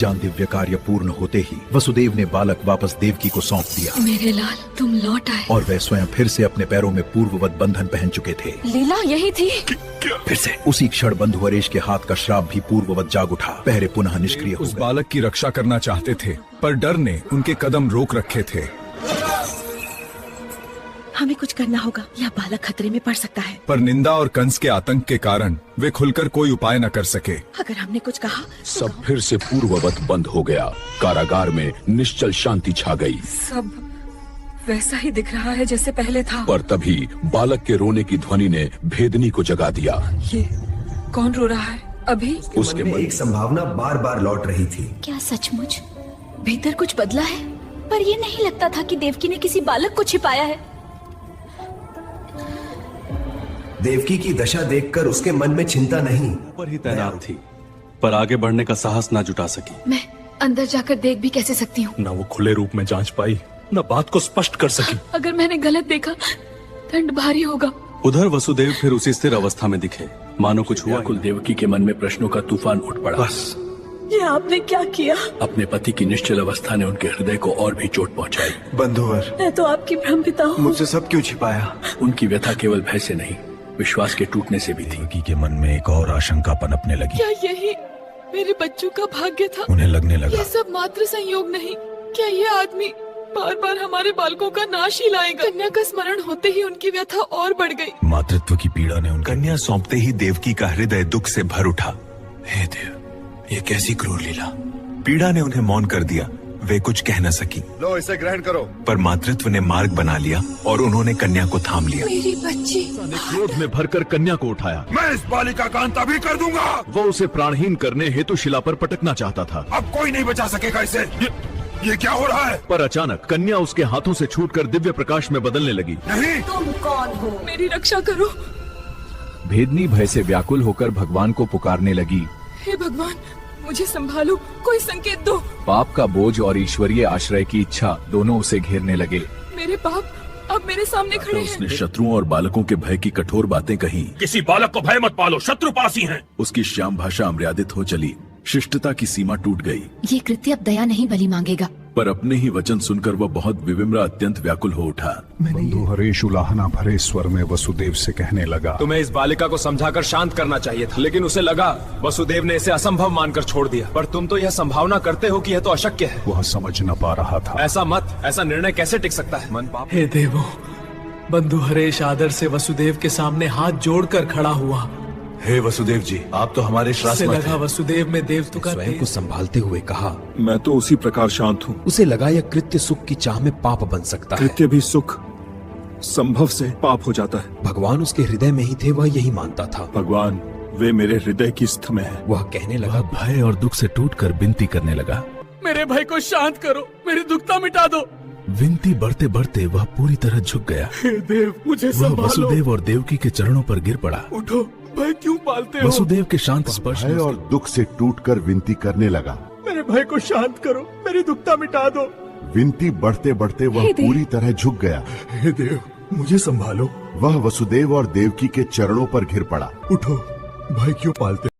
जान दिव्य कार्य पूर्ण होते ही वसुदेव ने बालक वापस देवकी को सौंप दिया। मेरे लाल, तुम लौट आए। और वह स्वयं फिर से अपने पैरों में पूर्ववत बंधन पहन चुके थे। लीला यही थी। फिर से उसी क्षण बंधु हरेश के हाथ का श्राप भी पूर्ववत जाग उठा। पहरे पुनः निष्क्रिय हो उस बालक की रक्षा करना चाहते थे, पर डर ने उनके कदम रोक रखे थे। हमें कुछ करना होगा, यह बालक खतरे में पड़ सकता है। पर निंदा और कंस के आतंक के कारण वे खुलकर कोई उपाय न कर सके। अगर हमने कुछ कहा तो सब फिर से पूर्ववत बंद हो गया। कारागार में निश्चल शांति छा गई। सब वैसा ही दिख रहा है जैसे पहले था। पर तभी बालक के रोने की ध्वनि ने भेदनी को जगा दिया। ये कौन रो रहा है अभी? उसके मन में एक संभावना बार बार लौट रही थी। क्या सचमुच भीतर कुछ बदला है? पर ये नहीं लगता था कि देवकी ने किसी बालक को छिपाया है। देवकी की दशा देखकर उसके मन में चिंता नहीं, पर ही तैनात थी, पर आगे बढ़ने का साहस ना जुटा सकी। मैं अंदर जाकर देख भी कैसे सकती हूँ? न वो खुले रूप में जांच पाई, न बात को स्पष्ट कर सकी। अगर मैंने गलत देखा, दंड भारी होगा। उधर वसुदेव फिर उसी स्थिर अवस्था में दिखे, मानो कुछ हुआ। कुल देवकी के मन में प्रश्नों का तूफान उठ पड़ा। बस ये आपने क्या किया? अपने पति की निश्चल अवस्था ने उनके हृदय को और भी चोट पहुंचाई। बंधुवर, मैं तो आपकी भ्रमिता हूँ। मुझसे सब क्यों छिपाया? उनकी व्यथा केवल भय से नहीं, विश्वास के टूटने से भी थी। देवकी के मन में एक और आशंका पनपने लगी। क्या यही मेरे बच्चों का भाग्य था? उन्हें लगने लगा ये सब मात्र संयोग नहीं। क्या ये आदमी बार बार हमारे बालकों का नाश ही लाएगा? कन्या का स्मरण होते ही उनकी व्यथा और बढ़ गई। मातृत्व की पीड़ा ने उनका कन्या सौंपते ही देवकी का हृदय दुख से भर उठा। हे देव, ये कैसी क्रूर लीला। पीड़ा ने उन्हें मौन कर दिया। वे कुछ कह न सकी। लो इसे ग्रहण करो। पर मातृत्व ने मार्ग बना लिया और उन्होंने कन्या को थाम लिया। मेरी बच्ची। क्रोध में भरकर कन्या को उठाया। मैं इस बालिका का अंत अभी कर दूंगा। वो उसे प्राणहीन करने हेतु शिला पर पटकना चाहता था। अब कोई नहीं बचा सकेगा इसे। ये क्या हो रहा है? पर अचानक कन्या उसके हाथों से छूटकर दिव्य प्रकाश में बदलने लगी। नहीं, तुम कौन हो? मेरी रक्षा करो। भेदनी भय से व्याकुल होकर भगवान को पुकारने लगी। हे भगवान, मुझे संभालो, कोई संकेत दो। पाप का बोझ और ईश्वरीय आश्रय की इच्छा दोनों उसे घेरने लगे। मेरे पाप अब मेरे सामने खड़े उसने हैं। शत्रुओं और बालकों के भय की कठोर बातें कही। किसी बालक को भय मत पालो, शत्रु पास ही हैं। उसकी श्याम भाषा अमर्यादित हो चली। शिष्टता की सीमा टूट गई। ये कृत्य अब दया नहीं बलि मांगेगा। पर अपने ही वचन सुनकर वह बहुत विविम्र, अत्यंत व्याकुल हो उठा। बंधु हरेश उलाहना भरे स्वर में वसुदेव से कहने लगा। तुम्हें इस बालिका को समझाकर शांत करना चाहिए था, लेकिन उसे लगा वसुदेव ने इसे असंभव मानकर छोड़ दिया। पर तुम तो यह संभावना करते हो कि यह तो अशक्य है। वह समझ न पा रहा था। ऐसा मत, ऐसा निर्णय कैसे टिक सकता है? मन पाप। हे देवो, बंधु हरेश आदर से वसुदेव के सामने हाथ जोड़कर खड़ा हुआ। हे वसुदेव जी, आप तो हमारे उसे लगा वसुदेव में देवत्व का स्वयं को संभालते हुए कहा, मैं तो उसी प्रकार शांत हूँ। उसे लगा यह कृत्य सुख की चाह में पाप बन सकता है। कृत्य भी सुख संभव से पाप हो जाता है। भगवान उसके हृदय में ही थे, वह यही मानता था। भगवान वे मेरे हृदय की स्थ में है। वह कहने लगा, भय और दुख से टूटकर विनती करने लगा। मेरे भाई को शांत करो, मेरी दुखता मिटा दो। विनती बढ़ते बढ़ते वह पूरी तरह झुक गया। हे देव, मुझे वह संभालो। वसुदेव और देवकी के चरणों पर गिर पड़ा। उठो, भाई क्यों पालते हो? वसुदेव के शांत स्पर्श भय और दुख से टूटकर विनती करने लगा। मेरे भाई को शांत करो, मेरी दुखता मिटा दो। विनती बढ़ते बढ़ते वह पूरी तरह झुक गया। हे देव, मुझे संभालो। वह वसुदेव और देवकी के चरणों पर गिर पड़ा। उठो, भाई क्यों पालते